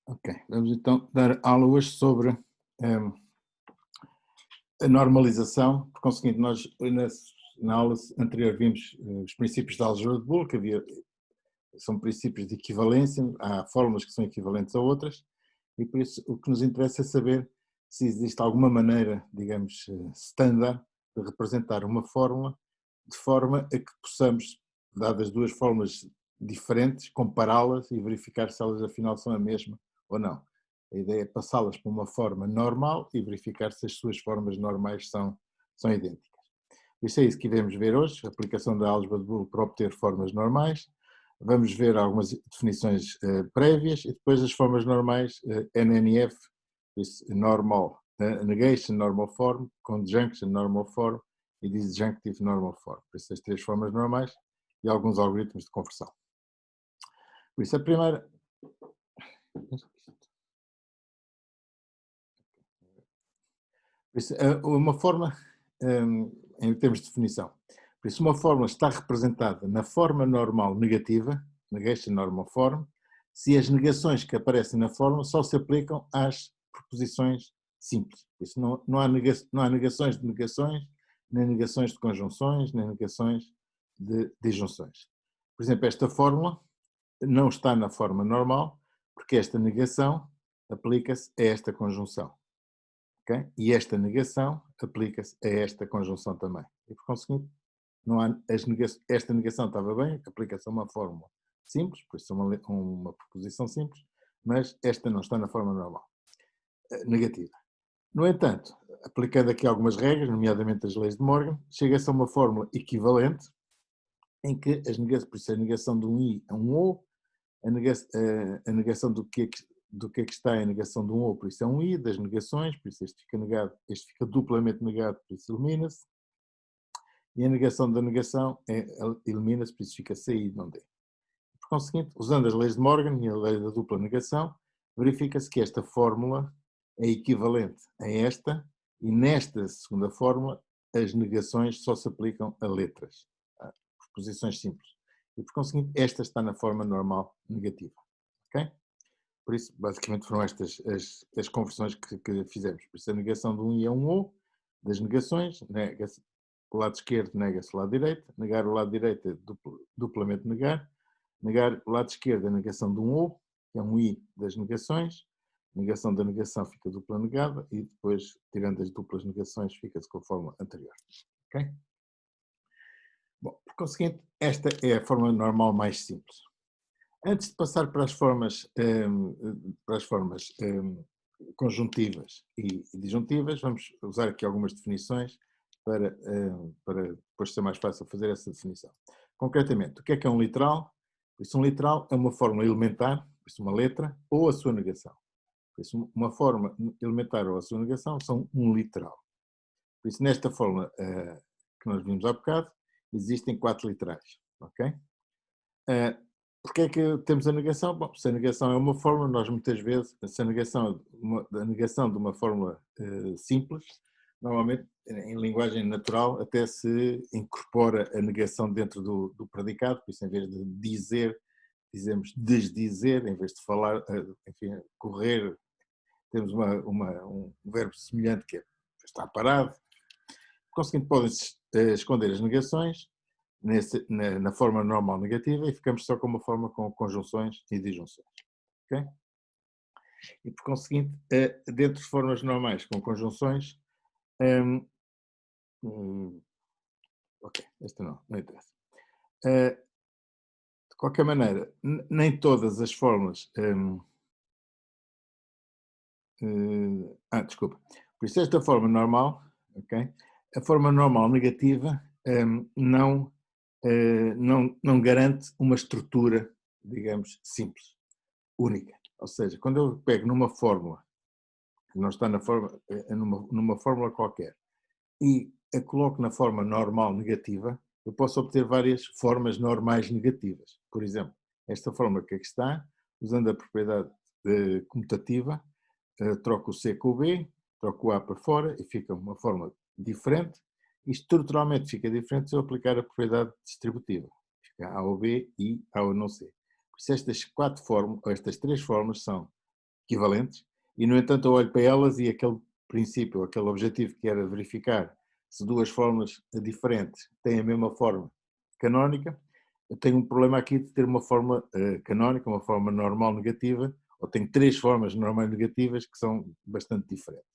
Ok, vamos então dar aula hoje sobre a normalização. Por conseguinte, nós na aula anterior vimos os princípios da álgebra de Boole, que são princípios de equivalência, há fórmulas que são equivalentes a outras, e por isso o que nos interessa é saber se existe alguma maneira, digamos, standard de representar uma fórmula de forma a que possamos, dadas duas fórmulas diferentes, compará-las e verificar se elas afinal são a mesma ou não. A ideia é passá-las para uma forma normal e verificar se as suas formas normais são idênticas. Isso é isso que iremos ver hoje, a aplicação da álgebra de Boole para obter formas normais. Vamos ver algumas definições prévias e depois as formas normais, NNF, normal, negation normal form, conjunction normal form e disjunctive normal form. Por isso as três formas normais e alguns algoritmos de conversão. Por isso a primeira... Por isso, uma forma, em termos de definição, por isso uma fórmula está representada na forma normal negativa, negation normal form, se as negações que aparecem na fórmula só se aplicam às proposições simples. Por isso não há negações de negações, nem negações de conjunções, nem negações de disjunções. Por exemplo, esta fórmula não está na forma normal, porque esta negação aplica-se a esta conjunção. Okay? E esta negação aplica-se a esta conjunção também. E por conseguinte, não há esta negação estava bem, aplica-se a uma fórmula simples, por isso uma proposição simples, mas esta não está na forma normal, negativa. No entanto, aplicando aqui algumas regras, nomeadamente as leis de Morgan, chega-se a uma fórmula equivalente em que por isso a negação de um i é um ou, a negação do que é que está em negação de um ou, por isso é um i, das negações, por isso este fica negado, este fica duplamente negado, por isso elimina-se, e a negação da negação elimina-se, por isso fica CI não D. Por conseguinte, usando as leis de Morgan e a lei da dupla negação, verifica-se que esta fórmula é equivalente a esta, e nesta segunda fórmula as negações só se aplicam a letras, a proposições simples. E por conseguinte, esta está na forma normal negativa. Ok? Por isso, basicamente foram estas as conversões que fizemos. Por isso, a negação de um i é um ou, das negações, o lado esquerdo nega-se o lado direito, negar o lado direito é duplamente negar o lado esquerdo é a negação de um ou, que é um i das negações, negação da negação fica dupla negada e depois, tirando as duplas negações, fica-se com a fórmula anterior. Ok? Bom, por conseguinte, esta é a forma normal mais simples. Antes de passar para as formas, conjuntivas e disjuntivas, vamos usar aqui algumas definições para depois ser mais fácil fazer essa definição. Concretamente, o que é um literal? Por isso, um literal é uma fórmula elementar, por isso uma letra, ou a sua negação. Por isso, uma forma elementar ou a sua negação são um literal. Por isso, nesta fórmula que nós vimos há bocado, existem 4 literais. Ok? Porquê é que temos a negação? Bom, se a negação é uma fórmula, nós muitas vezes, se a negação de uma fórmula simples, normalmente em linguagem natural até se incorpora a negação dentro do predicado, por isso em vez de dizer, dizemos desdizer, em vez de falar, enfim, correr, temos um verbo semelhante que é estar parado. Conseguinte, podem-se esconder as negações na forma normal negativa e ficamos só com uma forma com conjunções e disjunções. Okay? E por conseguinte, dentro de formas normais com conjunções, ok, esta não interessa. De qualquer maneira, nem todas as formas... desculpa. Por isso, esta forma normal, ok? A forma normal negativa não garante uma estrutura, digamos, simples, única. Ou seja, quando eu pego numa fórmula, que não está numa fórmula qualquer, e a coloco na forma normal negativa, eu posso obter várias formas normais negativas. Por exemplo, esta fórmula que aqui está, usando a propriedade comutativa, troco o C com o B, troco o A para fora e fica uma fórmula diferente. E estruturalmente fica diferente se eu aplicar a propriedade distributiva. Fica A ou B e A ou não C. Por isso estas 4 fórmulas, ou estas 3 fórmulas são equivalentes, e no entanto eu olho para elas e aquele princípio, aquele objetivo que era verificar se duas fórmulas diferentes têm a mesma forma canónica, eu tenho um problema aqui de ter uma forma canónica, uma forma normal negativa, ou tenho três formas normais negativas que são bastante diferentes.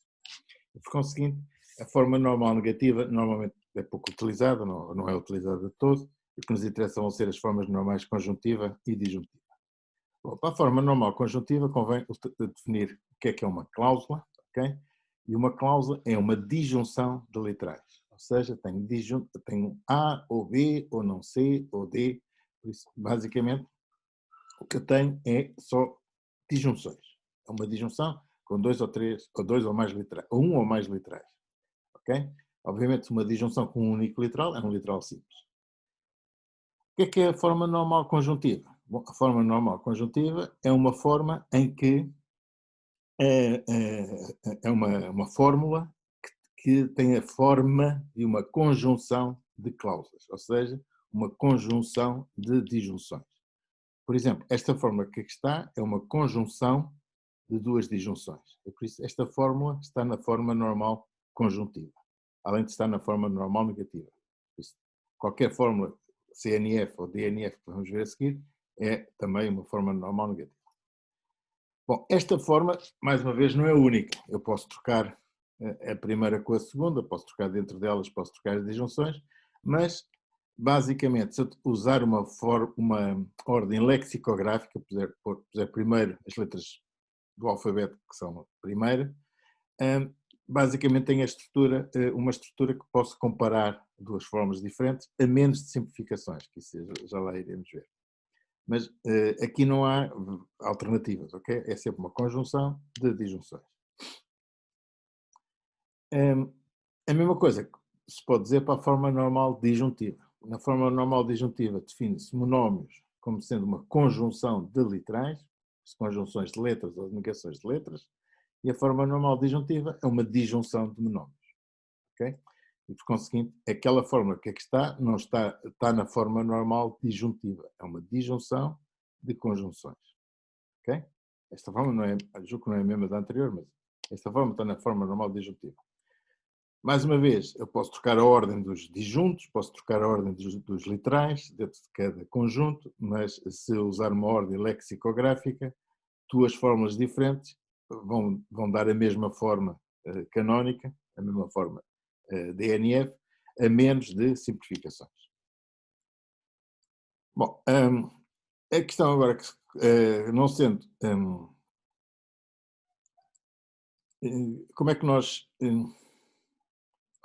Por conseguinte, a forma normal negativa normalmente é pouco utilizada, não é utilizada de todo, e o que nos interessa vão ser as formas normais conjuntiva e disjuntiva. Bom, para a forma normal conjuntiva convém definir o que é uma cláusula, ok? E uma cláusula é uma disjunção de literais, ou seja, tenho A ou B, ou não C ou D, por isso, basicamente, o que eu tenho é só disjunções. É uma disjunção com dois ou três, ou dois ou mais literais, ou um ou mais literais, ok? Obviamente, uma disjunção com um único literal é um literal simples. O que é a forma normal conjuntiva? Bom, a forma normal conjuntiva é uma forma em que é uma fórmula que tem a forma de uma conjunção de cláusulas, ou seja, uma conjunção de disjunções. Por exemplo, esta fórmula que aqui está é uma conjunção de duas disjunções. E por isso esta fórmula está na forma normal conjuntiva, além de estar na forma normal negativa. Qualquer fórmula CNF ou DNF que vamos ver a seguir é também uma forma normal negativa. Bom, esta forma, mais uma vez, não é única. Eu posso trocar a primeira com a segunda, posso trocar dentro delas, posso trocar as disjunções, mas, basicamente, se eu usar uma ordem lexicográfica, puser primeiro as letras do alfabeto, que são a primeira, basicamente tem uma estrutura que posso comparar duas formas diferentes, a menos de simplificações, que isso já lá iremos ver. Mas aqui não há alternativas, ok? É sempre uma conjunção de disjunções. A mesma coisa que se pode dizer para a forma normal disjuntiva. Na forma normal disjuntiva define-se monómios como sendo uma conjunção de literais, conjunções de letras ou negações de letras, e a forma normal disjuntiva é uma disjunção de monómios, ok? E por conseguinte, aquela fórmula que aqui está não está na forma normal disjuntiva, é uma disjunção de conjunções, ok? Esta forma não é, julgo que não é a mesma da anterior, mas esta forma está na forma normal disjuntiva. Mais uma vez, eu posso trocar a ordem dos disjuntos, posso trocar a ordem dos literais dentro de cada conjunto, mas se eu usar uma ordem lexicográfica, duas fórmulas diferentes vão dar a mesma forma canónica, a mesma forma DNF, a menos de simplificações. Bom, a questão agora, não sendo, como é que nós,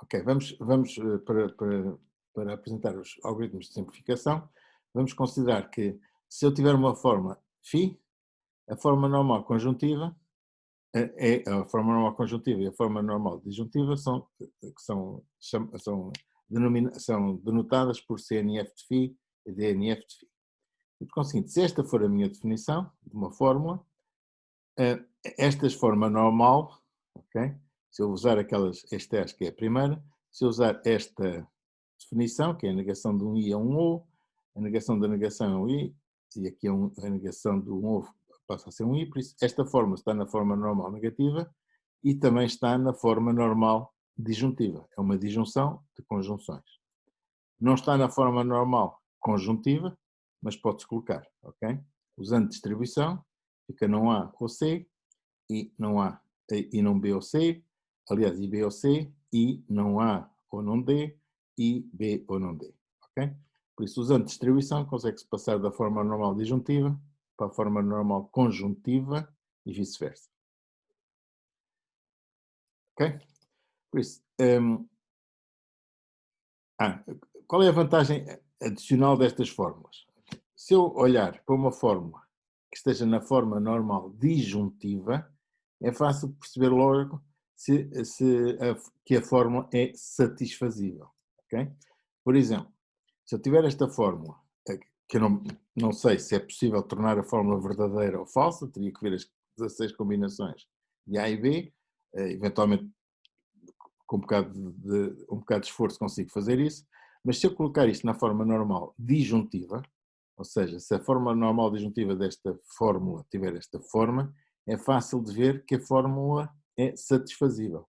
ok, vamos para apresentar os algoritmos de simplificação, vamos considerar que se eu tiver uma forma φ, a forma normal conjuntiva, a forma normal conjuntiva e a forma normal disjuntiva são denotadas por CNF de φ e DNF de φ. E por conseguinte, se esta for a minha definição de uma fórmula, esta forma normal, ok? Se eu usar esta que é a primeira, se eu usar esta definição, que é a negação de um i a um o, a negação da negação é um i, e aqui a negação de um o passa a ser um i, por isso esta forma está na forma normal negativa e também está na forma normal disjuntiva. É uma disjunção de conjunções. Não está na forma normal conjuntiva, mas pode-se colocar, ok? Usando distribuição, fica não A ou C, e não A e não B ou C, aliás, I, B ou C, I, não A ou não D, I, B ou não D, ok? Por isso, usando distribuição, consegue-se passar da forma normal disjuntiva para a forma normal conjuntiva e vice-versa. Ok? Por isso, qual é a vantagem adicional destas fórmulas? Se eu olhar para uma fórmula que esteja na forma normal disjuntiva, é fácil perceber logo que a fórmula é satisfazível. Okay? Por exemplo, se eu tiver esta fórmula, que eu não sei se é possível tornar a fórmula verdadeira ou falsa, teria que ver as 16 combinações de A e B, eventualmente com um bocado de esforço consigo fazer isso, mas se eu colocar isto na forma normal disjuntiva, ou seja, se a forma normal disjuntiva desta fórmula tiver esta forma, é fácil de ver que a fórmula é satisfazível.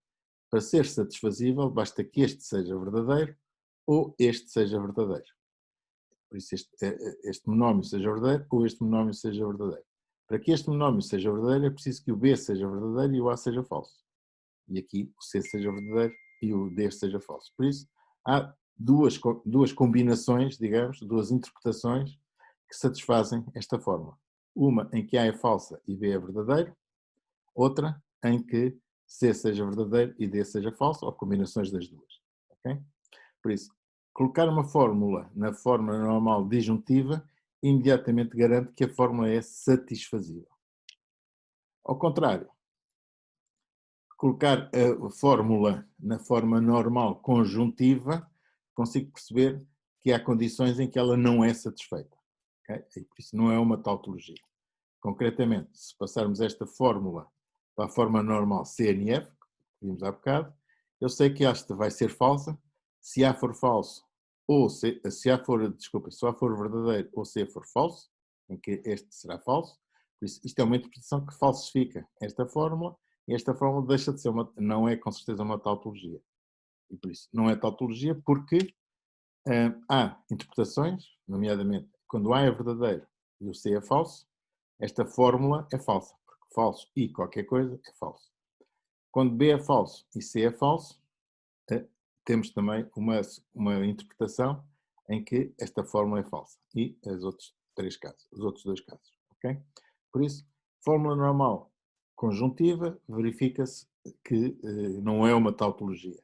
Para ser satisfazível, basta que este seja verdadeiro ou este seja verdadeiro. Por isso este monómio seja verdadeiro ou este monómio seja verdadeiro. Para que este monómio seja verdadeiro é preciso que o B seja verdadeiro e o A seja falso. E aqui o C seja verdadeiro e o D seja falso. Por isso há duas combinações, digamos, duas interpretações que satisfazem esta fórmula. Uma em que A é falsa e B é verdadeiro, outra em que C seja verdadeiro e D seja falso, ou combinações das duas. Okay? Por isso, colocar uma fórmula na forma normal disjuntiva imediatamente garante que a fórmula é satisfazível. Ao contrário, colocar a fórmula na forma normal conjuntiva, consigo perceber que há condições em que ela não é satisfeita. Okay? E por isso não é uma tautologia. Concretamente, se passarmos esta fórmula para a forma normal CNF, que vimos há bocado, eu sei que esta vai ser falsa. Se A for falso, ou se A for, desculpa, se A for verdadeiro ou se A for falso, em que este será falso. Por isso, isto é uma interpretação que falsifica esta fórmula, e esta fórmula deixa de ser não é com certeza uma tautologia. E por isso, não é tautologia porque há interpretações, nomeadamente, quando A é verdadeiro e o C é falso, esta fórmula é falsa, porque falso e qualquer coisa é falso. Quando B é falso e C é falso, temos também uma interpretação em que esta fórmula é falsa. E os outros dois casos. Okay? Por isso, fórmula normal conjuntiva, verifica-se que não é uma tautologia.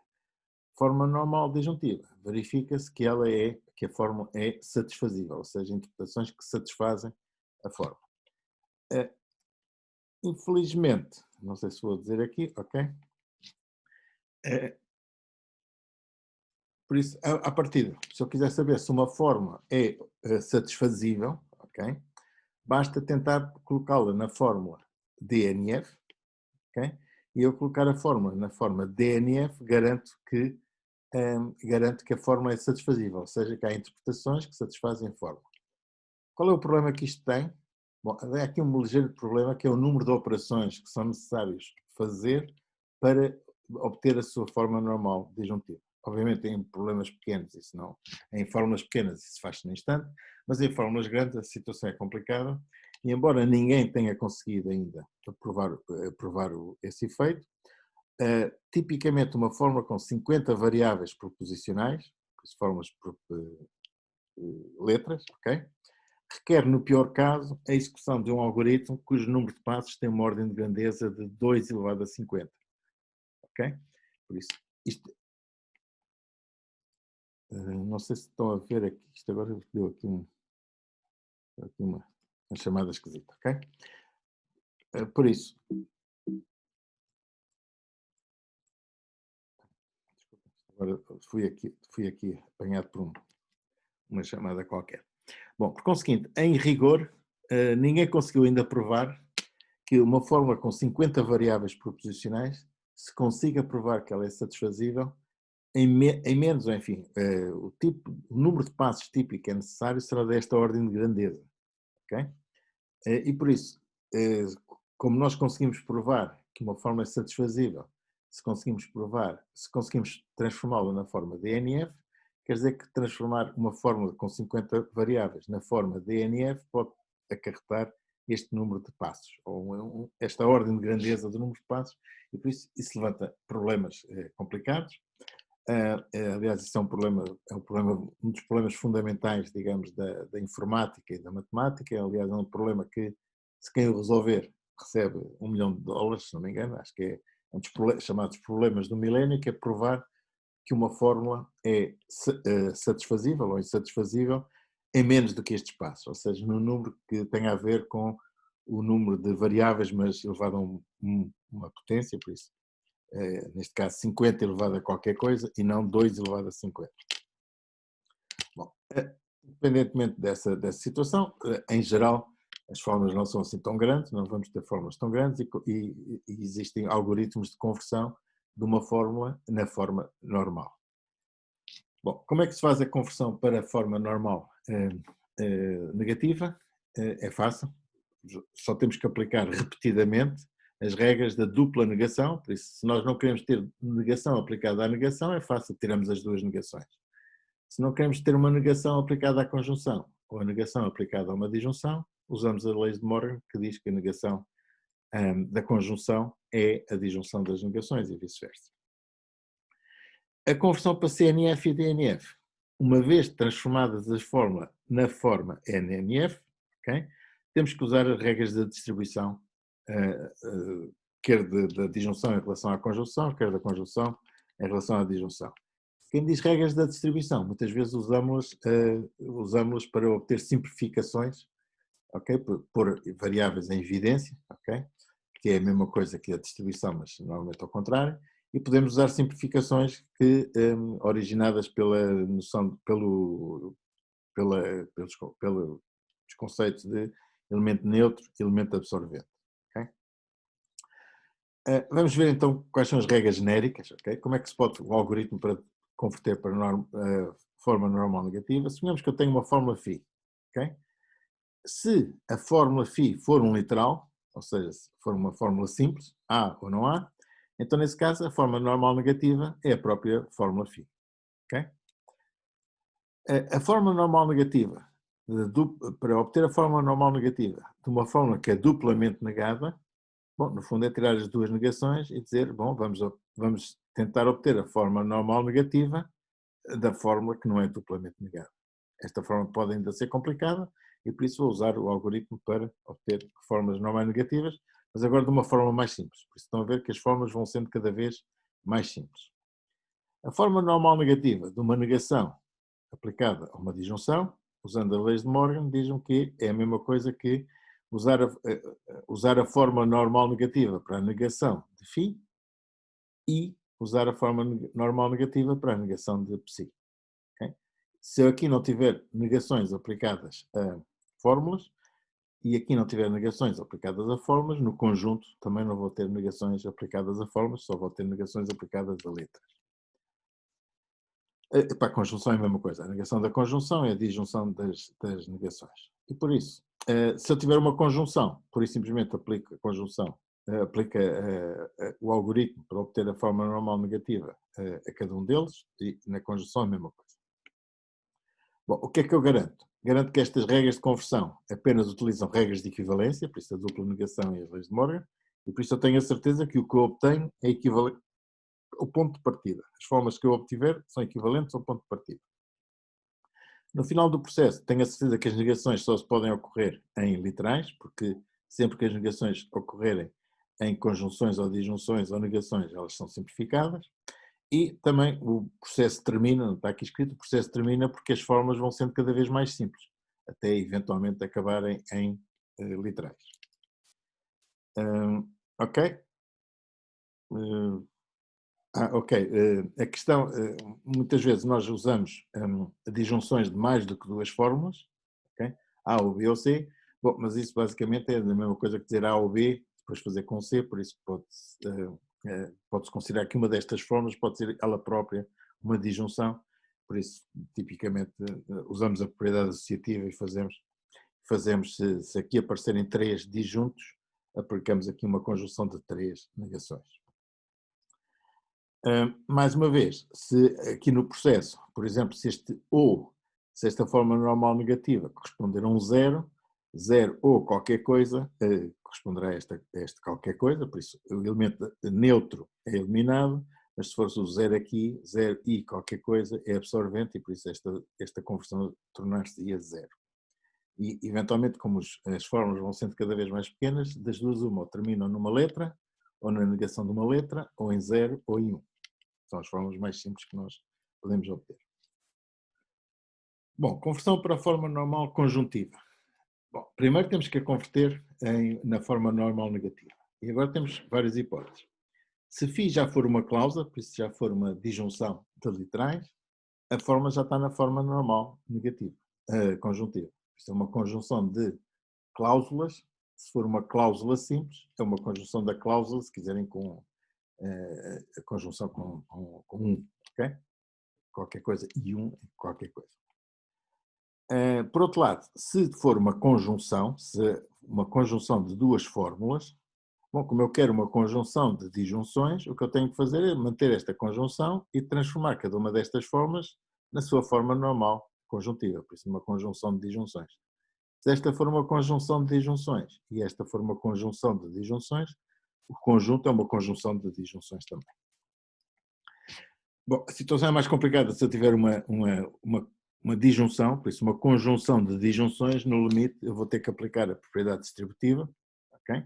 Fórmula normal disjuntiva, verifica-se que que a fórmula é satisfazível, ou seja, interpretações que satisfazem a fórmula. Infelizmente, não sei se vou dizer aqui, ok? Por isso, à partida, se eu quiser saber se uma fórmula é satisfazível, ok? Basta tentar colocá-la na fórmula DNF, ok? E eu colocar a fórmula na forma DNF, garanto que a fórmula é satisfazível, ou seja, que há interpretações que satisfazem a fórmula. Qual é o problema que isto tem? Bom, há aqui um ligeiro problema que é o número de operações que são necessários fazer para obter a sua forma normal disjuntiva. Obviamente em problemas pequenos isso não, em fórmulas pequenas isso faz-se no instante, mas em fórmulas grandes a situação é complicada e embora ninguém tenha conseguido ainda provar esse efeito, tipicamente uma fórmula com 50 variáveis proposicionais, fórmulas por letras, ok? Requer, no pior caso, a execução de um algoritmo cujo número de passos tem uma ordem de grandeza de 2 elevado a 50. Ok? Por isso, isto... não sei se estão a ver aqui, isto agora deu aqui, uma chamada esquisita, ok? Por isso... Agora fui aqui apanhado por uma chamada qualquer. Bom, por conseguinte, em rigor, ninguém conseguiu ainda provar que uma fórmula com 50 variáveis proposicionais se consiga provar que ela é satisfazível em menos, enfim, o número de passos típico que é necessário será desta ordem de grandeza. Okay? E por isso, como nós conseguimos provar que uma fórmula é satisfazível, se conseguimos transformá-la na forma DNF, quer dizer que transformar uma fórmula com 50 variáveis na forma DNF pode acarretar este número de passos, ou esta ordem de grandeza do número de passos, e por isso levanta problemas complicados. Aliás, isso é um problema, um dos problemas fundamentais, digamos, da informática e da matemática. Aliás, é um problema que, se quem o resolver, recebe $1 milhão, se não me engano. Acho que é um dos chamados problemas do milénio, que é provar que uma fórmula é satisfazível ou insatisfazível em menos do que estes passos, ou seja, num número que tem a ver com o número de variáveis, mas elevado a uma potência, por isso, neste caso 50 elevado a qualquer coisa e não 2 elevado a 50. Bom, independentemente dessa situação, em geral, as fórmulas não são assim tão grandes, não vamos ter fórmulas tão grandes e existem algoritmos de conversão de uma fórmula na forma normal. Bom, como é que se faz a conversão para a forma normal negativa? É fácil. só temos que aplicar repetidamente as regras da dupla negação, por isso, se nós não queremos ter negação aplicada à negação, é fácil, tiramos as duas negações. Se não queremos ter uma negação aplicada à conjunção ou a negação aplicada a uma disjunção, usamos a lei de Morgan, que diz que a negação da conjunção é a disjunção das negações e vice-versa. A conversão para CNF e DNF, uma vez transformadas as fórmulas na forma NNF, okay, temos que usar as regras da distribuição, quer da disjunção em relação à conjunção, quer da conjunção em relação à disjunção. Quem diz regras da distribuição, muitas vezes usamos para obter simplificações, okay, por variáveis em evidência, okay, que é a mesma coisa que a distribuição, mas normalmente ao contrário, e podemos usar simplificações originadas pela noção, pelos conceitos de elemento neutro e elemento absorvente. Okay? Vamos ver então quais são as regras genéricas, okay? Como é que se pode o algoritmo para converter para forma normal negativa. Suponhamos que eu tenho uma fórmula φ. Okay? Se a fórmula φ for um literal, ou seja, se for uma fórmula simples, há ou não há, então nesse caso a forma normal negativa é a própria fórmula φ. Okay? A forma normal negativa, para obter a forma normal negativa de uma fórmula que é duplamente negada, bom, no fundo é tirar as duas negações e dizer, bom, vamos tentar obter a forma normal negativa da fórmula que não é duplamente negada. Esta forma pode ainda ser complicada e por isso vou usar o algoritmo para obter formas normais negativas, mas agora de uma forma mais simples. Por isso estão a ver que as formas vão sendo cada vez mais simples. A forma normal negativa de uma negação aplicada a uma disjunção, usando as leis de Morgan, dizem que é a mesma coisa que usar a forma normal negativa para a negação de φ e usar a forma normal negativa para a negação de psi. Okay? Se eu aqui não tiver negações aplicadas a fórmulas e aqui não tiver negações aplicadas a fórmulas, no conjunto também não vou ter negações aplicadas a fórmulas, só vou ter negações aplicadas a letras. Para a conjunção é a mesma coisa. A negação da conjunção é a disjunção das negações. E por isso, se eu tiver uma conjunção, por isso simplesmente aplico a conjunção, aplica o algoritmo para obter a forma normal negativa a cada um deles, e na conjunção é a mesma coisa. Bom, o que é que eu garanto? Garanto que estas regras de conversão apenas utilizam regras de equivalência, por isso a dupla negação e as leis de Morgan, e por isso eu tenho a certeza que o que eu obtenho é equivalente ao ponto de partida. As formas que eu obtiver são equivalentes ao ponto de partida. No final do processo, tenho a certeza que as negações só se podem ocorrer em literais, porque sempre que as negações ocorrerem em conjunções ou disjunções ou negações, elas são simplificadas. E também o processo termina, não está aqui escrito, o processo termina porque as formas vão sendo cada vez mais simples, até eventualmente acabarem em literais. Ok? Ok. A questão, muitas vezes nós usamos disjunções de mais do que duas fórmulas, okay? A ou B ou C, bom, mas isso basicamente é a mesma coisa que dizer A ou B, depois fazer com C, por isso pode-se considerar que uma destas fórmulas pode ser ela própria uma disjunção, por isso tipicamente usamos a propriedade associativa e fazemos se aqui aparecerem três disjuntos, aplicamos aqui uma conjunção de três negações. Mais uma vez, se aqui no processo, por exemplo, se esta forma normal negativa corresponder a um zero ou qualquer coisa, corresponderá a esta qualquer coisa, por isso o elemento neutro é eliminado, mas se for o zero aqui, zero e qualquer coisa é absorvente e por isso esta conversão tornar-se-ia zero. E eventualmente, como as formas vão sendo cada vez mais pequenas, das duas uma, ou terminam numa letra, ou na negação de uma letra, ou em zero ou em 1. São as formas mais simples que nós podemos obter. Bom, conversão para a forma normal conjuntiva. Bom, primeiro temos que a converter na forma normal negativa. E agora temos várias hipóteses. Se φ já for uma cláusula, por isso já for uma disjunção de literais, a forma já está na forma normal negativa, conjuntiva. Isto é uma conjunção de cláusulas. Se for uma cláusula simples, é uma conjunção da cláusula, se quiserem, com a conjunção com um, ok? Qualquer coisa e um, qualquer coisa. Por outro lado, se for uma conjunção, se uma conjunção de duas fórmulas. Bom, como eu quero uma conjunção de disjunções, o que eu tenho que fazer é manter esta conjunção e transformar cada uma destas fórmulas na sua forma normal conjuntiva, por isso uma conjunção de disjunções. Se esta for uma conjunção de disjunções e esta for uma conjunção de disjunções, o conjunto é uma conjunção de disjunções também. Bom, a situação é mais complicada se eu tiver uma disjunção, por isso uma conjunção de disjunções, no limite eu vou ter que aplicar a propriedade distributiva, ok?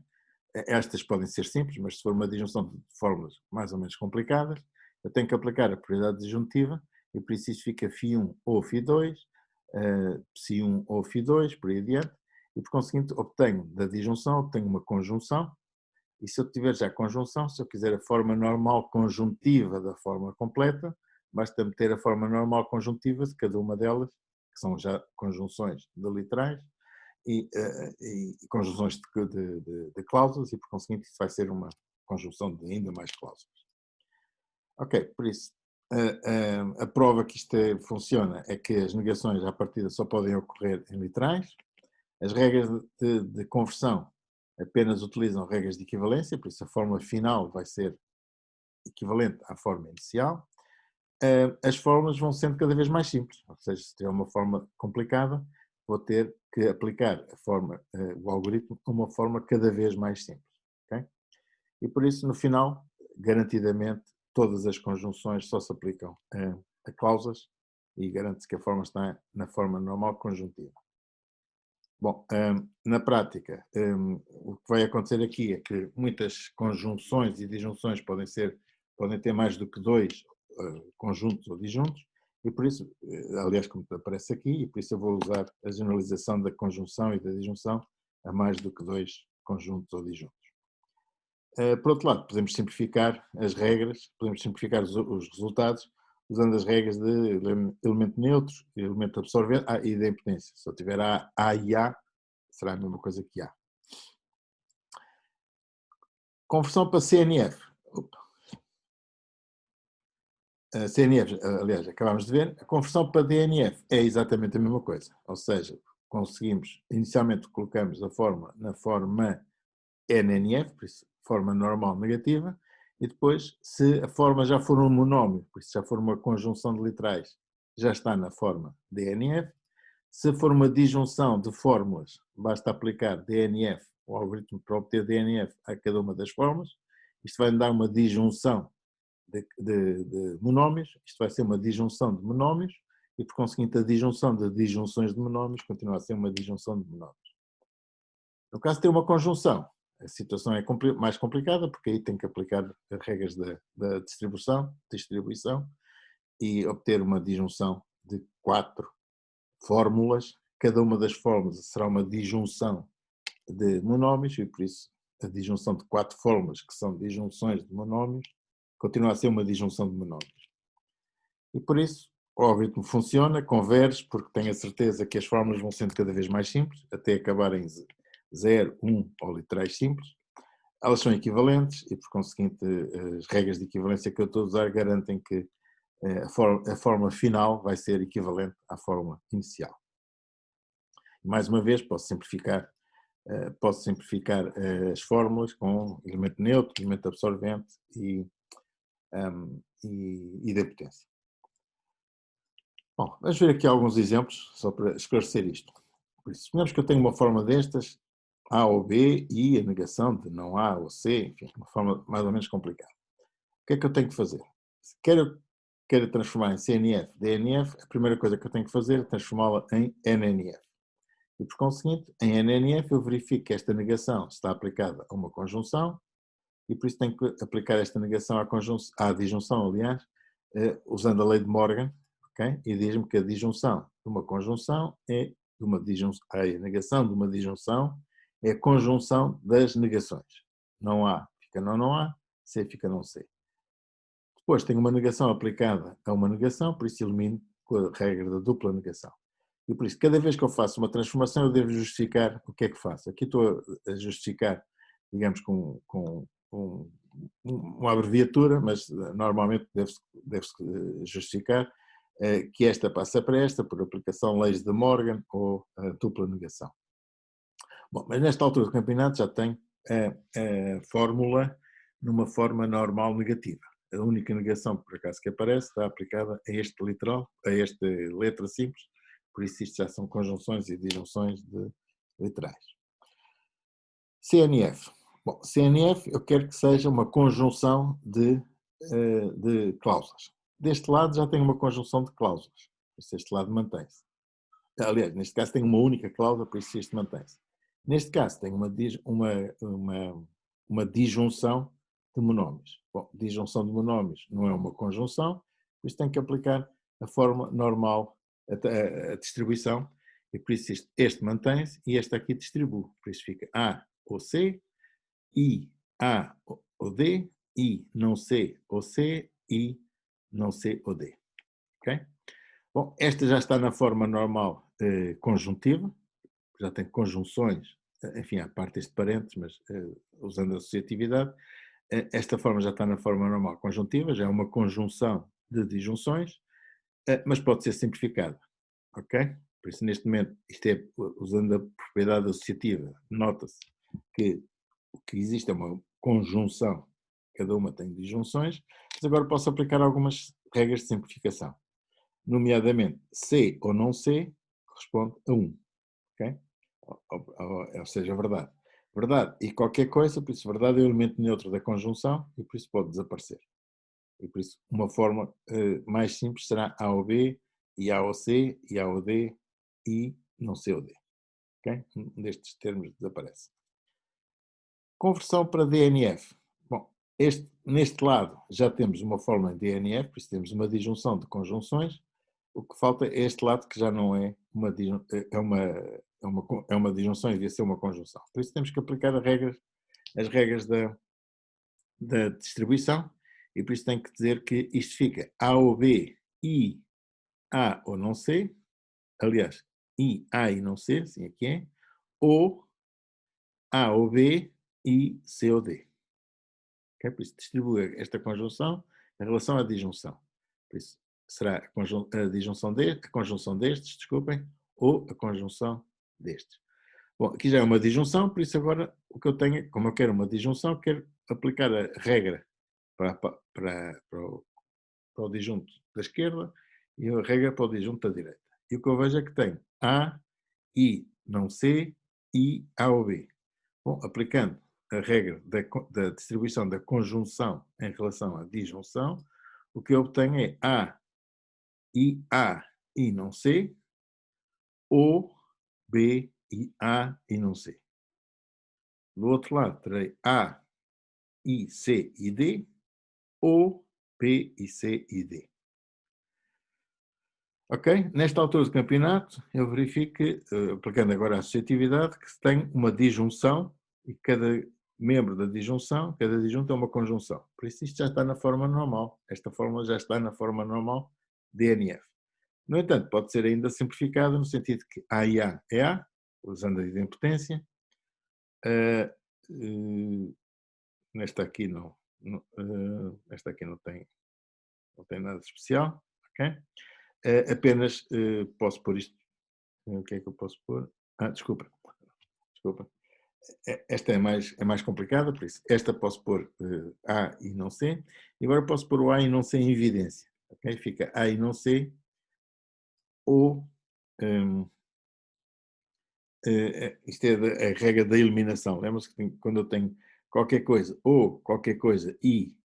Estas podem ser simples, mas se for uma disjunção de fórmulas mais ou menos complicadas, eu tenho que aplicar a propriedade disjuntiva e por isso fica φ1 ou φ2, psi1 ou φ2, por aí adiante, e por conseguinte obtenho da disjunção, obtenho uma conjunção, e se eu tiver já conjunção, se eu quiser a forma normal conjuntiva da forma completa, basta meter a forma normal conjuntiva de cada uma delas, que são já conjunções de literais, e conjunções de cláusulas, e por conseguinte isso vai ser uma conjunção de ainda mais cláusulas. Ok, por isso, a prova que isto funciona é que as negações à partida só podem ocorrer em literais, as regras de conversão apenas utilizam regras de equivalência, por isso a forma final vai ser equivalente à forma inicial. As fórmulas vão sendo cada vez mais simples, ou seja, se tiver uma forma complicada, vou ter que aplicar o algoritmo a uma forma cada vez mais simples. Okay? E por isso, no final, garantidamente, todas as conjunções só se aplicam a cláusulas e garante-se que a forma está na forma normal conjuntiva. Bom, na prática, o que vai acontecer aqui é que muitas conjunções e disjunções podem ter mais do que dois conjuntos ou disjuntos, e por isso, aliás, como aparece aqui, e por isso eu vou usar a generalização da conjunção e da disjunção a mais do que dois conjuntos ou disjuntos. Por outro lado, podemos simplificar as regras, podemos simplificar os resultados, usando as regras de elemento neutro, elemento absorvente e da impotência. Se eu tiver A e A, será a mesma coisa que A. Conversão para CNF. CNF, aliás, acabámos de ver, a conversão para DNF é exatamente a mesma coisa, ou seja, conseguimos, inicialmente colocamos na forma NNF, por isso, forma normal negativa, e depois, se a forma já for um monómio, por isso já for uma conjunção de literais, já está na forma DNF. Se for uma disjunção de fórmulas, basta aplicar DNF, o algoritmo para obter DNF a cada uma das fórmulas. Isto vai dar uma disjunção de monómios, isto vai ser uma disjunção de monómios, e por conseguinte a disjunção de disjunções de monómios continua a ser uma disjunção de monómios. No caso de ter uma conjunção, a situação é mais complicada, porque aí tem que aplicar as regras da distribuição, e obter uma disjunção de 4 fórmulas. Cada uma das fórmulas será uma disjunção de monómios, e por isso a disjunção de 4 fórmulas, que são disjunções de monómios, continua a ser uma disjunção de monómios. E por isso o algoritmo funciona, converge, porque tem a certeza que as fórmulas vão sendo cada vez mais simples, até acabarem 0, 1 ou literais simples. Elas são equivalentes e, por conseguinte, as regras de equivalência que eu estou a usar garantem que a forma final vai ser equivalente à forma inicial. Mais uma vez, posso simplificar as fórmulas com elemento neutro, elemento absorvente e da potência. Bom, vamos ver aqui alguns exemplos, só para esclarecer isto. Por isso, suponhamos que eu tenho uma forma destas, A ou B, e a negação de não A ou C, enfim, uma forma mais ou menos complicada. O que é que eu tenho que fazer? Se quero transformar em CNF, DNF, a primeira coisa que eu tenho que fazer é transformá-la em NNF. E, por conseguinte, em NNF eu verifico que esta negação está aplicada a uma conjunção, e por isso tenho que aplicar esta negação à disjunção, aliás, usando a lei de Morgan, okay? E diz-me que a disjunção de uma conjunção é a negação de uma disjunção é a conjunção das negações. Não há, fica não há, C fica não C. Depois tenho uma negação aplicada a uma negação, por isso elimino com a regra da dupla negação. E por isso, cada vez que eu faço uma transformação, eu devo justificar o que é que faço. Aqui estou a justificar, digamos, com uma abreviatura, mas normalmente deve-se justificar que esta passa para esta, por aplicação leis de Morgan ou dupla negação. Bom, mas nesta altura do campeonato já tem a fórmula numa forma normal negativa. A única negação, por acaso, que aparece está aplicada a este literal, a esta letra simples, por isso isto já são conjunções e disjunções de literais. CNF. Bom, CNF eu quero que seja uma conjunção de cláusulas. Deste lado já tem uma conjunção de cláusulas, por isso este lado mantém-se. Aliás, neste caso tem uma única cláusula, por isso isto mantém-se. Neste caso tem uma disjunção de monómios. Bom, disjunção de monómios não é uma conjunção, por isso tem que aplicar a forma normal, a distribuição, e por isso este mantém-se e este aqui distribui. Por isso fica A ou C, I, A ou D, I não C ou C, I não C ou D. Ok? Bom, esta já está na forma normal conjuntiva, já tem conjunções, enfim, à parte deste parênteses, mas usando a associatividade, esta forma já está na forma normal conjuntiva, já é uma conjunção de disjunções, mas pode ser simplificada, ok? Por isso, neste momento, isto é, usando a propriedade associativa, nota-se que o que existe é uma conjunção, cada uma tem disjunções, mas agora posso aplicar algumas regras de simplificação. Nomeadamente, C ou não C corresponde a 1, ok? Ou seja, verdade. Verdade e qualquer coisa, por isso verdade é o elemento neutro da conjunção e por isso pode desaparecer. E por isso uma forma mais simples será A ou B, e A ou C, e A ou D, e não C ou D. Ok? Um destes termos desaparece. Conversão para DNF. Bom, neste lado já temos uma fórmula em DNF, por isso temos uma disjunção de conjunções. O que falta é este lado que já não é uma disjunção e devia ser uma conjunção. Por isso temos que aplicar as regras da distribuição e por isso tem que dizer que isto fica A ou B, I, A ou não C, aliás, I, A e não C, assim aqui é, ou A ou B, I, C ou D. Okay? Por isso distribui esta conjunção em relação à disjunção. Por isso será a disjunção a conjunção destes, desculpem, ou a conjunção destes. Bom, aqui já é uma disjunção, por isso agora o que eu tenho, como eu quero uma disjunção, quero aplicar a regra para o disjunto da esquerda e a regra para o disjunto da direita. E o que eu vejo é que tenho A, I, não C, I, A ou B. Bom, aplicando a regra da distribuição da conjunção em relação à disjunção, o que eu obtenho é A, I não C, ou B, I, A e não C. Do outro lado, terei A, I, C e D, ou P, I, C e D. Ok? Nesta altura do campeonato, eu verifico que, aplicando agora a associatividade, que se tem uma disjunção e cada membro da disjunção, cada disjunto é uma conjunção. Por isso isto já está na forma normal. Esta fórmula já está na forma normal DNF. No entanto, pode ser ainda simplificada no sentido que A e A é A, usando a idempotência. Nesta aqui esta aqui não tem nada de especial, ok? Apenas posso pôr isto. O que é que eu posso pôr? Desculpa. Esta é mais complicada, por isso esta posso pôr A e não C, e agora posso pôr o A e não C em evidência. Ok? Fica A e não C, ou isto é a regra da eliminação. Lembra-se que quando eu tenho qualquer coisa ou qualquer coisa e,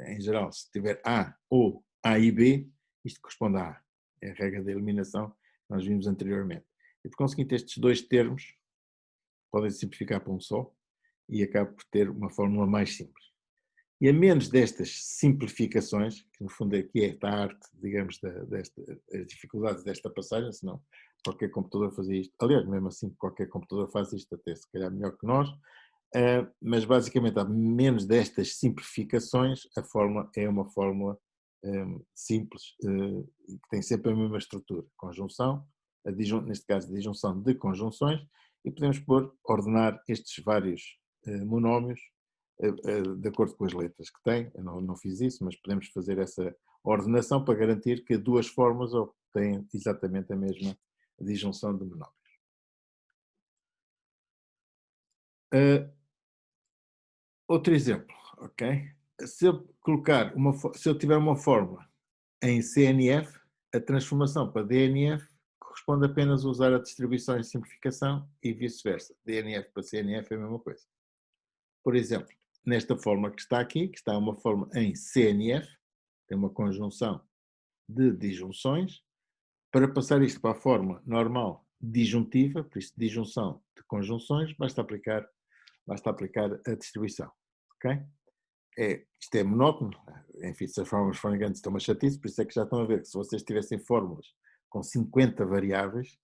em geral, se tiver A ou A e B, isto corresponde a A. É a regra da eliminação que nós vimos anteriormente. E por conseguinte, estes dois termos podem simplificar para um só e acaba por ter uma fórmula mais simples. E a menos destas simplificações, que no fundo aqui é esta arte, digamos, das dificuldades desta passagem, senão qualquer computador fazia isto. Aliás, mesmo assim, qualquer computador faz isto, até se calhar melhor que nós, mas basicamente, a menos destas simplificações, a fórmula é uma fórmula simples, que tem sempre a mesma estrutura. Conjunção, neste caso, disjunção de conjunções, e podemos ordenar estes vários monómios de acordo com as letras que tem. Eu não fiz isso, mas podemos fazer essa ordenação para garantir que duas formas obtêm exatamente a mesma disjunção de monómios. Uh, outro exemplo, ok? Se eu colocar se eu tiver uma fórmula em CNF, a transformação para DNF corresponde apenas a usar a distribuição em simplificação e vice-versa. DNF para CNF é a mesma coisa. Por exemplo, nesta fórmula que está aqui, que está uma fórmula em CNF, tem uma conjunção de disjunções. Para passar isto para a forma normal disjuntiva, por isso disjunção de conjunções, basta aplicar a distribuição. Ok? Isto é monótono, enfim, se as fórmulas forem grandes estão uma chatice, por isso é que já estão a ver que se vocês tivessem fórmulas com 50 variáveis,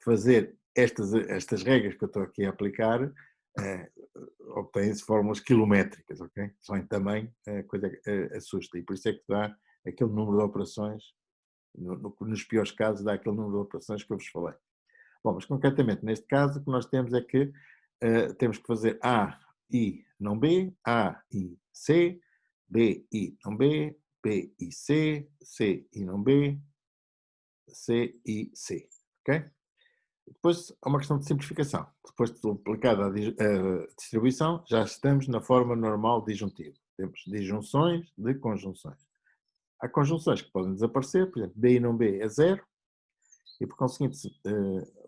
fazer estas regras que eu estou aqui a aplicar, obtêm-se fórmulas quilométricas, ok? Só em tamanho a coisa assusta, e por isso é que dá aquele número de operações, nos piores casos dá aquele número de operações que eu vos falei. Bom, mas concretamente neste caso o que nós temos é que temos que fazer A e não B, A e C, B e não B, B e C, C e não B, C e C, ok? Depois há uma questão de simplificação. Depois de aplicada a distribuição, já estamos na forma normal disjuntiva. Temos disjunções de conjunções. Há conjunções que podem desaparecer, por exemplo, B e não B é 0, e por conseguinte,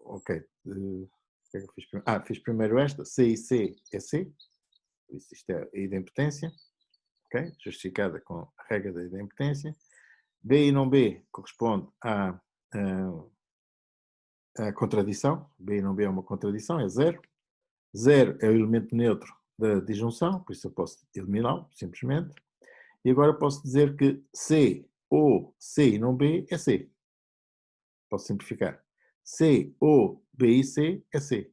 ok, o que é que eu fiz primeiro? Fiz primeiro esta, C e C é C, por isso isto é a idempotência, ok? Justificada com a regra da idempotência. B e não B corresponde à contradição, B e não B é uma contradição, é 0. 0 é o elemento neutro da disjunção, por isso eu posso eliminá-lo, simplesmente. E agora posso dizer que C ou C e não B é C. Posso simplificar. C ou B e C é C.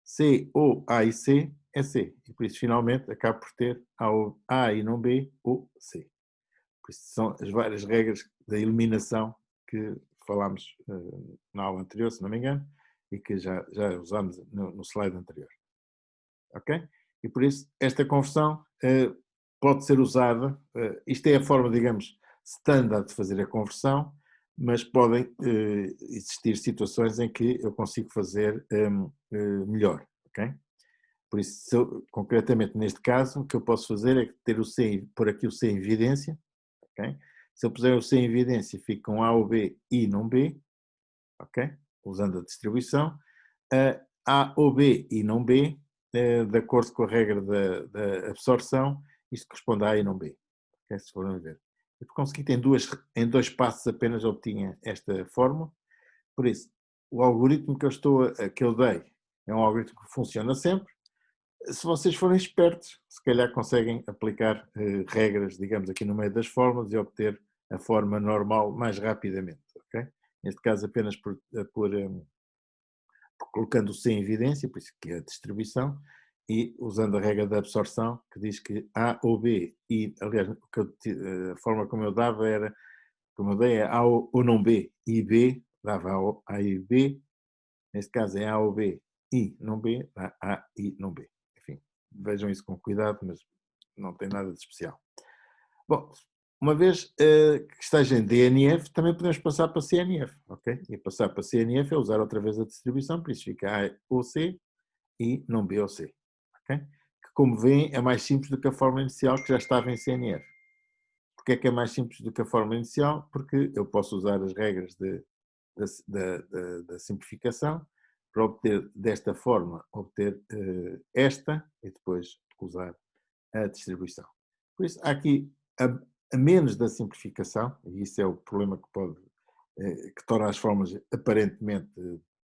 C ou A e C é C. E por isso, finalmente, acabo por ter A e não B ou C. Por isso, são as várias regras da eliminação que falámos na aula anterior, se não me engano, e que já usámos no slide anterior. Ok? E por isso, esta conversão pode ser usada, isto é a forma, digamos, standard de fazer a conversão, mas podem existir situações em que eu consigo fazer melhor, ok? Por isso, concretamente neste caso, o que eu posso fazer é ter pôr aqui o C em evidência, ok? Se eu puser o C em evidência, fica com A ou B e não B, ok? Usando a distribuição. A ou B e não B, de acordo com a regra da absorção, isto corresponde a A e não B, ok? Se forem a ver. E por conseguinte, em dois passos apenas obtinha esta fórmula. Por isso, o algoritmo que eu dei é um algoritmo que funciona sempre. Se vocês forem espertos, se calhar conseguem aplicar regras, digamos, aqui no meio das fórmulas e obter a forma normal mais rapidamente, ok? Neste caso apenas por colocando o C em evidência, por isso que é a distribuição, e usando a regra da absorção, que diz que A ou B, e aliás, a forma como eu dava era, como eu dei é A ou não B, e B, dava A e B, neste caso é A ou B e não B, dá A e não B. Enfim, vejam isso com cuidado, mas não tem nada de especial. Bom, uma vez que esteja em DNF, também podemos passar para CNF, ok? E passar para CNF é usar outra vez a distribuição, por isso fica A ou C e não B ou C, ok? Que, como veem, é mais simples do que a fórmula inicial que já estava em CNF. Porquê é que é mais simples do que a fórmula inicial? Porque eu posso usar as regras da simplificação para obter, desta forma, obter esta e depois usar a distribuição. Por isso, há aqui, a menos da simplificação, e isso é o problema que torna as formas aparentemente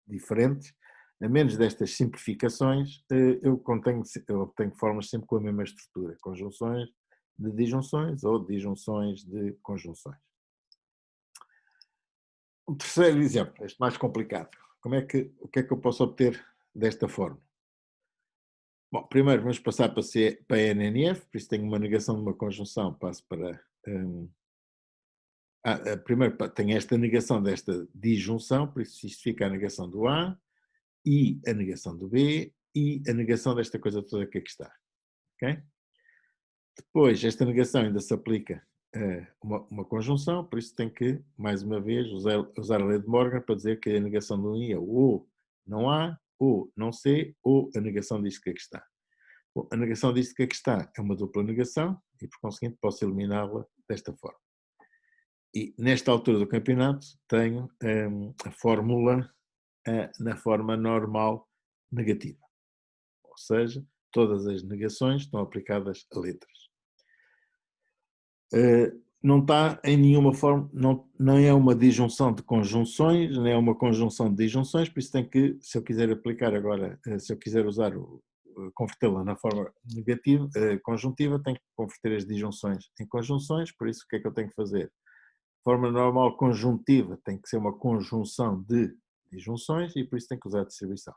diferentes, a menos destas simplificações, eu obtenho formas sempre com a mesma estrutura, conjunções de disjunções ou disjunções de conjunções. Um terceiro exemplo, este mais complicado. O que é que eu posso obter desta forma? Bom, primeiro vamos passar para NNF, por isso tenho uma negação de uma conjunção, passo para... primeiro tenho esta negação desta disjunção, por isso isto fica a negação do A, e a negação do B, e a negação desta coisa toda que aqui está. Ok? Depois, esta negação ainda se aplica a uma conjunção, por isso tenho que, mais uma vez, usar a lei de Morgan para dizer que a negação do I é o ou não há, ou não sei, ou a negação disto que aqui está. Bom, a negação disto que aqui está é uma dupla negação e, por conseguinte, posso eliminá-la desta forma. E, nesta altura do campeonato, tenho a fórmula na forma normal negativa. Ou seja, todas as negações estão aplicadas a letras. Não está em nenhuma forma, não é uma disjunção de conjunções, nem é uma conjunção de disjunções, por isso tem que, se eu quiser aplicar agora, se eu quiser usar convertê-la na forma negativa, conjuntiva, tenho que converter as disjunções em conjunções, por isso o que é que eu tenho que fazer? Forma normal conjuntiva tem que ser uma conjunção de disjunções e por isso tem que usar a distribuição.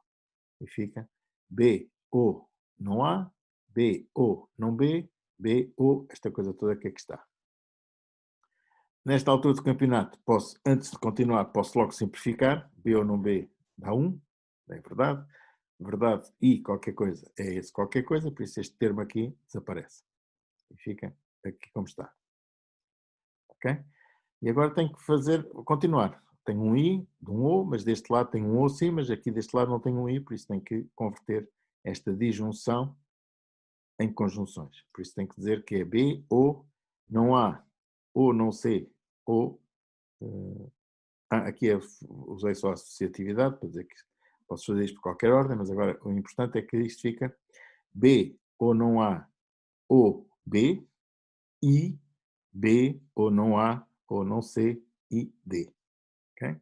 E fica B, O, não A, B, O, não B, B, O, esta coisa toda que aqui está. Nesta altura do campeonato, antes de continuar, posso logo simplificar. B ou não B dá 1, é verdade. Verdade e qualquer coisa é esse qualquer coisa, por isso este termo aqui desaparece. E fica aqui como está. Ok? E agora tenho que continuar. Tenho um I de um O, mas deste lado tenho um O sim, mas aqui deste lado não tenho um I, por isso tenho que converter esta disjunção em conjunções. Por isso tenho que dizer que é B, O, não há, O, não C, O. Aqui usei só a associatividade, para dizer que posso fazer isto por qualquer ordem, mas agora o importante é que isto fica B, ou não há, ou B, I, B, ou não há, ou não C, I, D. Okay?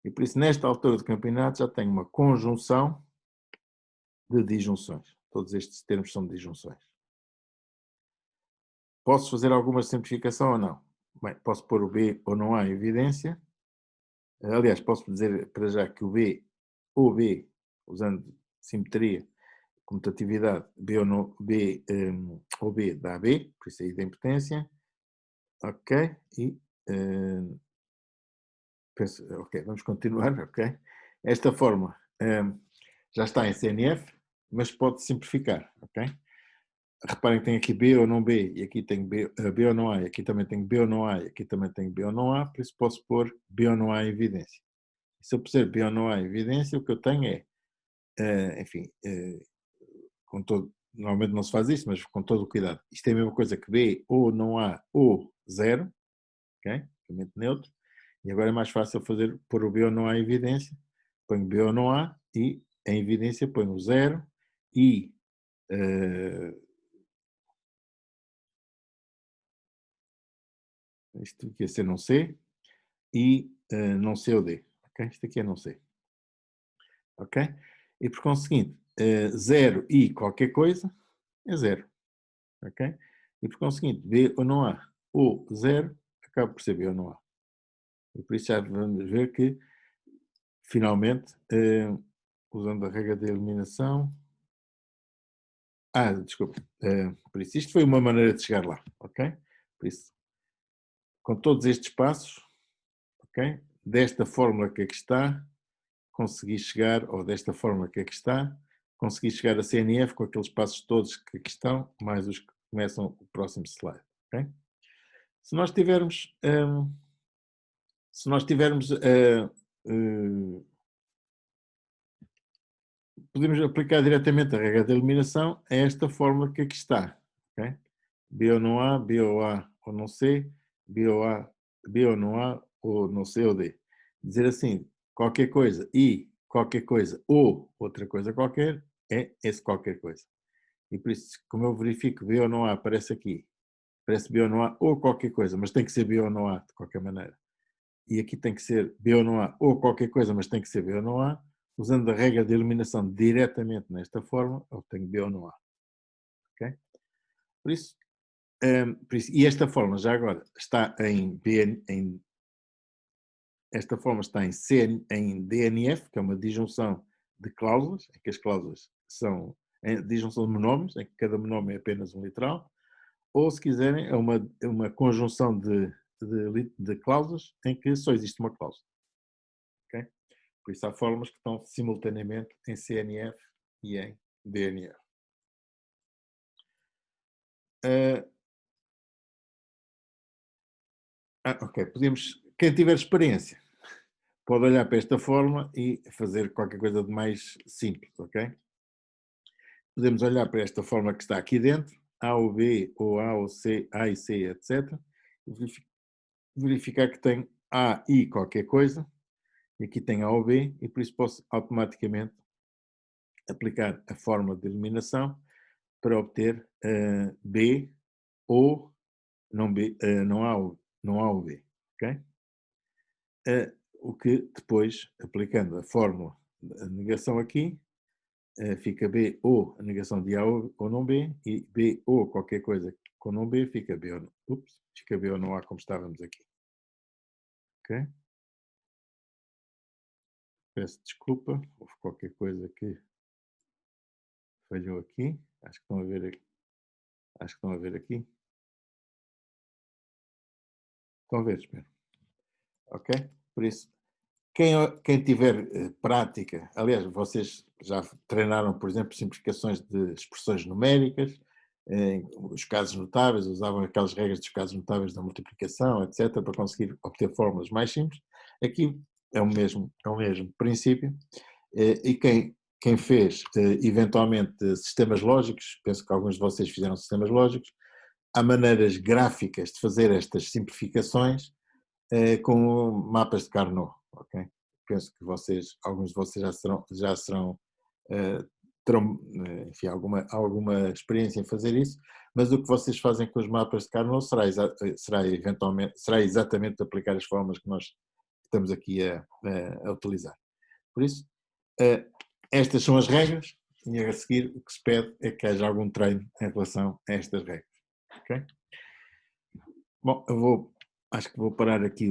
E por isso, nesta altura do campeonato, já tenho uma conjunção de disjunções. Todos estes termos são disjunções. Posso fazer alguma simplificação ou não? Bem, posso pôr o B ou não há em evidência. Aliás, posso dizer para já que o B, usando simetria, comutatividade, B ou, não, B, ou B dá B, por isso é idempotência. Ok, e ok, vamos continuar, ok. Esta forma já está em CNF, mas pode simplificar, ok? Reparem que tem aqui B ou não B, e aqui tem B ou não A, e aqui também tem B ou não A, e aqui também tem B ou não A, por isso posso pôr B ou não A em evidência. E se eu puser B ou não A em evidência, o que eu tenho é, enfim, normalmente não se faz isso, mas com todo o cuidado. Isto é a mesma coisa que B ou não há ou zero, ok? Elemento neutro. E agora é mais fácil pôr o B ou não há em evidência. Ponho B ou não há e em evidência ponho o zero e isto aqui é ser não C e não C ou D. Ok? Isto aqui é não C. Ok? E por conseguinte, 0 e qualquer coisa é 0. Ok? E por conseguinte, B ou não há ou 0 acaba por ser B ou não há. E por isso já vamos ver que, finalmente, usando a regra de eliminação. Desculpa. Por isso, isto foi uma maneira de chegar lá. Ok? Por isso, com todos estes passos, ok? Desta fórmula que aqui está, consegui chegar, ou desta forma que aqui está, consegui chegar a CNF com aqueles passos todos que aqui estão, mais os que começam o próximo slide. Okay? Se nós tivermos, podemos aplicar diretamente a regra de eliminação a esta fórmula que aqui está. Okay? B ou não há, B ou A ou não C, B ou A, B ou não há, ou não C ou D. Dizer assim, qualquer coisa e qualquer coisa ou outra coisa qualquer é esse qualquer coisa. E por isso, como eu verifico B ou não há, aparece aqui. Aparece B ou não há ou qualquer coisa, mas tem que ser B ou não há, de qualquer maneira. E aqui tem que ser B ou não há ou qualquer coisa, mas tem que ser B ou não há. Usando a regra de eliminação diretamente nesta forma, eu tenho B ou não há. Ok? Por isso, e esta forma, já agora, está esta forma está em DNF, que é uma disjunção de cláusulas, em que as cláusulas são disjunção de monómios, em que cada monómio é apenas um literal, ou, se quiserem, é uma conjunção de cláusulas em que só existe uma cláusula. Okay? Por isso, há formas que estão simultaneamente em CNF e em DNF. Ok, quem tiver experiência, pode olhar para esta fórmula e fazer qualquer coisa de mais simples, ok? Podemos olhar para esta fórmula que está aqui dentro, A ou B, ou A ou C, A e C, etc. E verificar que tem A e qualquer coisa, e aqui tem A ou B, e por isso posso automaticamente aplicar a fórmula de eliminação para obter B ou não, B, não A ou B, ok? O que depois, aplicando a fórmula da negação aqui, fica B ou a negação de A ou não B, e B ou qualquer coisa com não B, fica B ou não, fica B ou não A, como estávamos aqui. Ok? Peço desculpa, houve qualquer coisa que falhou aqui. Acho que estão a ver aqui. Acho que estão a ver aqui. Estão a ver, espero. Ok? Por isso, quem tiver prática, aliás, vocês já treinaram, por exemplo, simplificações de expressões numéricas, os casos notáveis, usavam aquelas regras dos casos notáveis da multiplicação, etc., para conseguir obter fórmulas mais simples. Aqui é o mesmo princípio, e quem fez, eventualmente, sistemas lógicos, penso que alguns de vocês fizeram sistemas lógicos, há maneiras gráficas de fazer estas simplificações com mapas de Carnot, ok? Penso que alguns de vocês já serão terão, enfim, alguma experiência em fazer isso, mas o que vocês fazem com os mapas de Carnot será exatamente aplicar as formas que nós estamos aqui a utilizar. Por isso, estas são as regras, e a seguir o que se pede é que haja algum treino em relação a estas regras. Ok? Bom, acho que vou parar aqui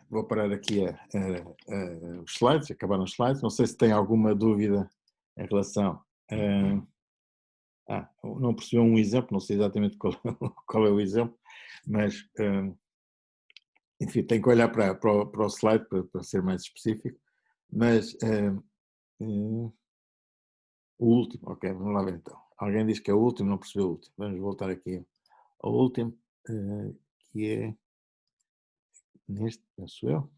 vou parar aqui os slides, acabaram os slides. Não sei se tem alguma dúvida em relação não percebi um exemplo, não sei exatamente qual é o exemplo, mas enfim, tenho que olhar para o slide para ser mais específico, mas o último, ok, vamos lá ver então. Alguém diz que é o último, não percebeu o último. Vamos voltar aqui ao último, que é neste, penso eu.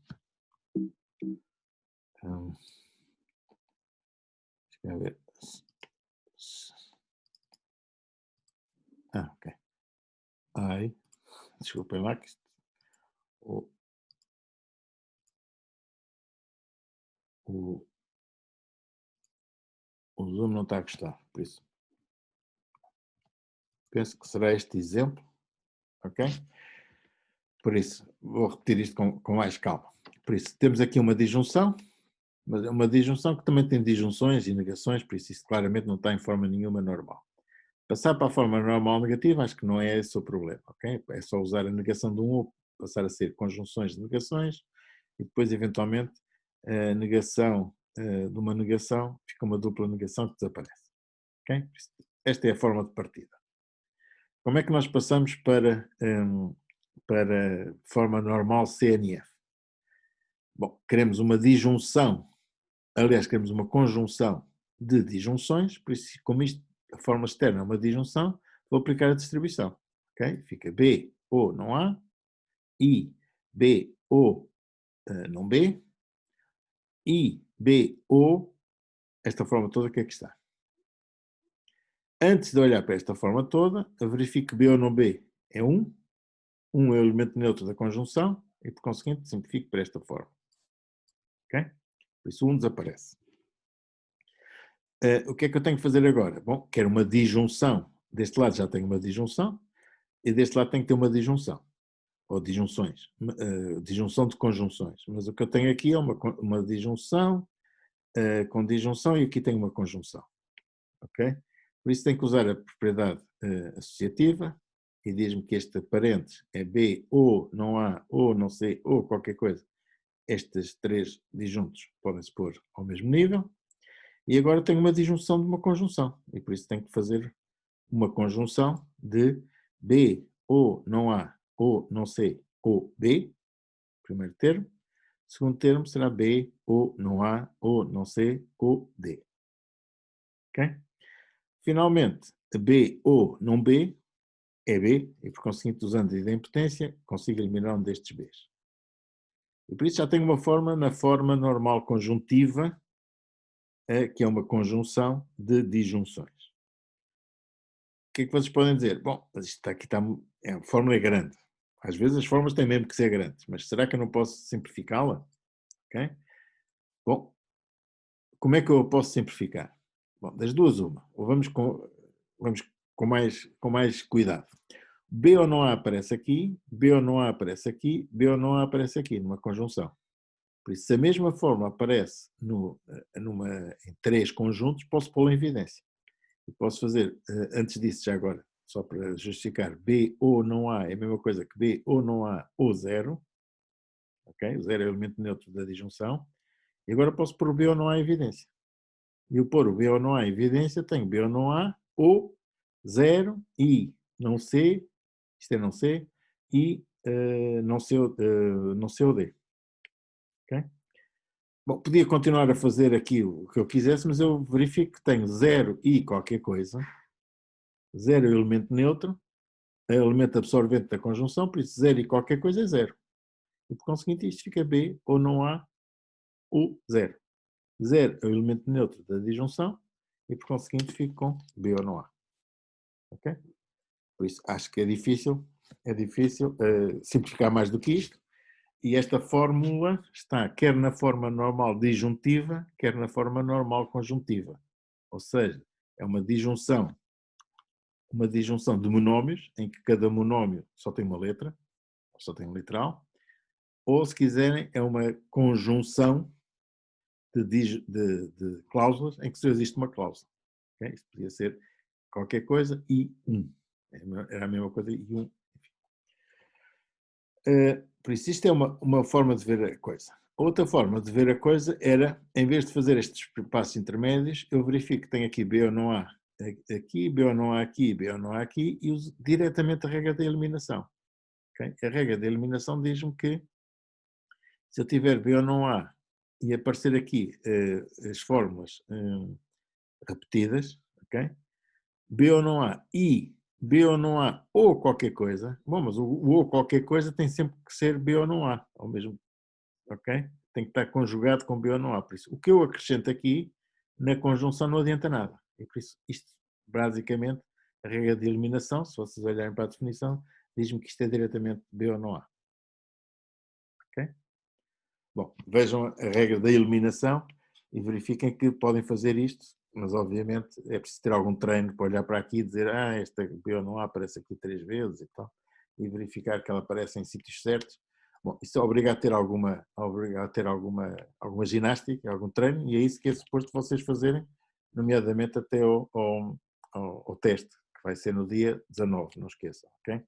Deixa eu ver. Ok. Desculpem lá que o, o, o Zoom não está a gostar, por isso. Penso que será este exemplo, ok? Por isso, vou repetir isto com mais calma. Por isso, temos aqui uma disjunção, mas é uma disjunção que também tem disjunções e negações, por isso claramente não está em forma nenhuma normal. Passar para a forma normal negativa, acho que não é esse o problema, ok? É só usar a negação de um ou passar a ser conjunções de negações e depois, eventualmente, a negação de uma negação fica uma dupla negação que desaparece, ok? Esta é a forma de partida. Como é que nós passamos para forma normal CNF? Bom, queremos uma disjunção, aliás, queremos uma conjunção de disjunções, por isso, como isto, a forma externa é uma disjunção, vou aplicar a distribuição, ok? Fica B, O, não A, I, B, O, não B, I, B, O, esta forma toda que aqui está. Antes de olhar para esta forma toda, eu verifico que B ou não B é 1 é o elemento neutro da conjunção, e por conseguinte simplifico para esta forma. Ok? Por isso 1 desaparece. O que é que eu tenho que fazer agora? Bom, quero uma disjunção. Deste lado já tenho uma disjunção, e deste lado tenho que ter uma disjunção. Ou disjunções. Disjunção de conjunções. Mas o que eu tenho aqui é uma disjunção com disjunção, e aqui tenho uma conjunção. Ok? Por isso tenho que usar a propriedade associativa, e diz-me que este parente é B, ou não A, ou não C, ou qualquer coisa. Estes três disjuntos podem-se pôr ao mesmo nível. E agora tenho uma disjunção de uma conjunção. E por isso tenho que fazer uma conjunção de B, ou não A, ou não C, ou B, primeiro termo. Segundo termo será B, ou não A, ou não C, ou D. Ok? Finalmente, B ou não B é B, e por conseguinte, usando a idempotência, consigo eliminar um destes Bs. E por isso já tenho uma forma na forma normal conjuntiva, que é uma conjunção de disjunções. O que é que vocês podem dizer? Bom, mas isto aqui está, a fórmula é grande. Às vezes as fórmulas têm mesmo que ser grandes, mas será que eu não posso simplificá-la? Ok? Bom, como é que eu a posso simplificar? Bom, das duas uma. Ou vamos com mais cuidado. B ou não A aparece aqui, B ou não A aparece aqui, B ou não A aparece aqui, numa conjunção. Por isso, se a mesma forma aparece em três conjuntos, posso pô-la em evidência. E posso fazer, antes disso, já agora, só para justificar, B ou não A é a mesma coisa que B ou não A ou zero. Ok? O zero é o elemento neutro da disjunção. E agora posso pôr o B ou não A em evidência. E eu pôr o B ou não A em evidência, tenho B ou não A ou zero e não C, isto é não C, e não C ou D. Ok? Bom, podia continuar a fazer aqui o que eu quisesse, mas eu verifico que tenho zero e qualquer coisa. Zero é o elemento neutro, é o elemento absorvente da conjunção, por isso zero e qualquer coisa é zero. E por conseguinte isto fica B ou não A ou zero. Zero é o elemento neutro da disjunção e por conseguinte fico com B ou não A. Ok? Por isso acho que é difícil simplificar mais do que isto. E esta fórmula está quer na forma normal disjuntiva, quer na forma normal conjuntiva. Ou seja, é uma disjunção de monómios, em que cada monómio só tem uma letra, só tem um literal, ou, se quiserem, é uma conjunção de cláusulas em que só existe uma cláusula. Okay? Isto podia ser qualquer coisa e um. Era a mesma coisa e um. Por isso, isto é uma forma de ver a coisa. Outra forma de ver a coisa era, em vez de fazer estes passos intermédios, eu verifico que tem aqui B ou não há aqui, B ou não há aqui, B ou não há aqui, e uso diretamente a regra da eliminação. Okay? A regra da eliminação diz-me que se eu tiver B ou não há e aparecer aqui as fórmulas repetidas, ok? B ou não há e B ou não há ou qualquer coisa, bom, mas o ou qualquer coisa tem sempre que ser B ou não há, ao mesmo, ok? Tem que estar conjugado com B ou não há. Por isso, o que eu acrescento aqui na conjunção não adianta nada. E por isso, isto, basicamente, a regra de eliminação, se vocês olharem para a definição, diz-me que isto é diretamente B ou não há. Ok? Bom, vejam a regra da eliminação e verifiquem que podem fazer isto, mas obviamente é preciso ter algum treino para olhar para aqui e dizer esta B ou não há aparece aqui 3 vezes e tal, e verificar que ela aparece em sítios certos. Bom, isso obriga a ter alguma ginástica, algum treino, e é isso que é suposto vocês fazerem, nomeadamente até ao teste, que vai ser no dia 19, não esqueçam, ok?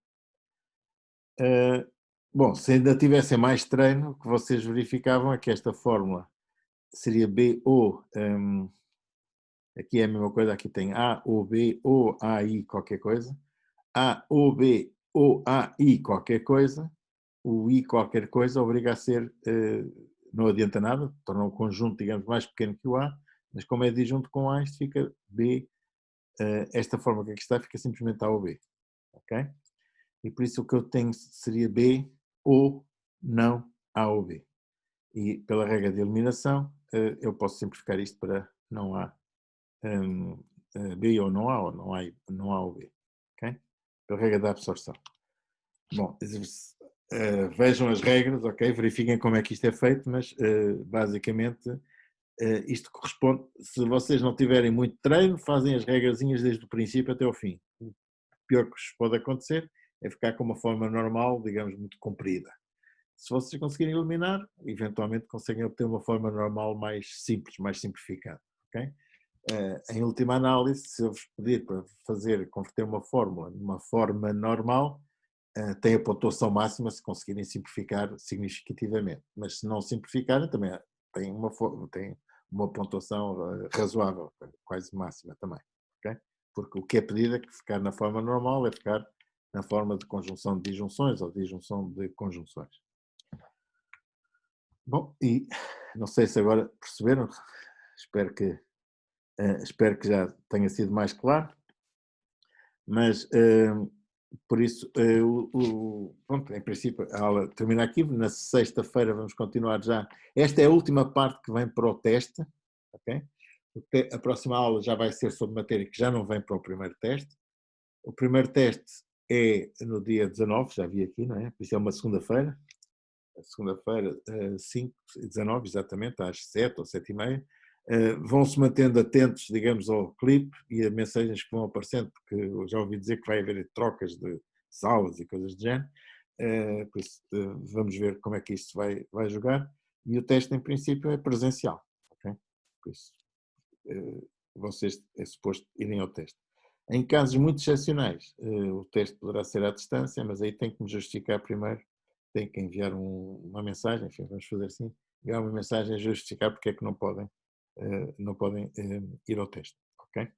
Bom, se ainda tivessem mais treino, o que vocês verificavam é que esta fórmula seria B ou, aqui é a mesma coisa, aqui tem A ou B ou A I qualquer coisa, A ou B ou A I qualquer coisa, o I qualquer coisa obriga a ser, não adianta nada, torna o conjunto, digamos, mais pequeno que o A, mas como é disjunto com A, isto fica B, esta forma que aqui está fica simplesmente A ou B, ok? E por isso o que eu tenho seria B ou não A ou B. E pela regra de eliminação, eu posso simplificar isto para não há B ou não há ou B. Okay? Pela regra da absorção. Bom, vejam as regras, ok? Verifiquem como é que isto é feito, mas basicamente isto corresponde, se vocês não tiverem muito treino, fazem as regrazinhas desde o princípio até o fim. O pior que vos pode acontecer é ficar com uma forma normal, digamos, muito comprida. Se vocês conseguirem eliminar, eventualmente conseguem obter uma forma normal mais simples, mais simplificada. Okay? Em última análise, se eu vos pedir para converter uma fórmula numa forma normal, tem a pontuação máxima se conseguirem simplificar significativamente. Mas se não simplificarem, também tem uma pontuação razoável, quase máxima também. Okay? Porque o que é pedido é que ficar na forma normal é ficar na forma de conjunção de disjunções ou disjunção de conjunções. Bom, e não sei se agora perceberam, espero que já tenha sido mais claro, mas Por isso, pronto, em princípio, a aula termina aqui. Na sexta-feira vamos continuar já. Esta é a última parte que vem para o teste, ok? A próxima aula já vai ser sobre matéria que já não vem para o primeiro teste. O primeiro teste é no dia 19, já vi aqui, não é? Isso é uma segunda-feira. Segunda-feira, 5 e 19, exatamente, às 7 ou 7h30. Vão-se mantendo atentos, digamos, ao clipe e a mensagens que vão aparecendo, porque eu já ouvi dizer que vai haver trocas de salas e coisas do género. Por isso, vamos ver como é que isto vai jogar. E o teste, em princípio, é presencial. Okay? Por isso, vocês é suposto irem ao teste. Em casos muito excepcionais, o teste poderá ser à distância, mas aí tem que me justificar primeiro, tem que enviar uma mensagem, enfim, vamos fazer assim, enviar uma mensagem a justificar porque é que não podem ir ao teste, ok?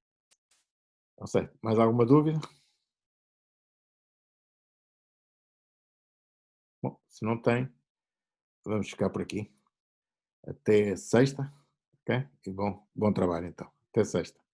Não sei, mais alguma dúvida? Bom, se não tem, vamos ficar por aqui. Até sexta, ok? E bom trabalho então. Até sexta.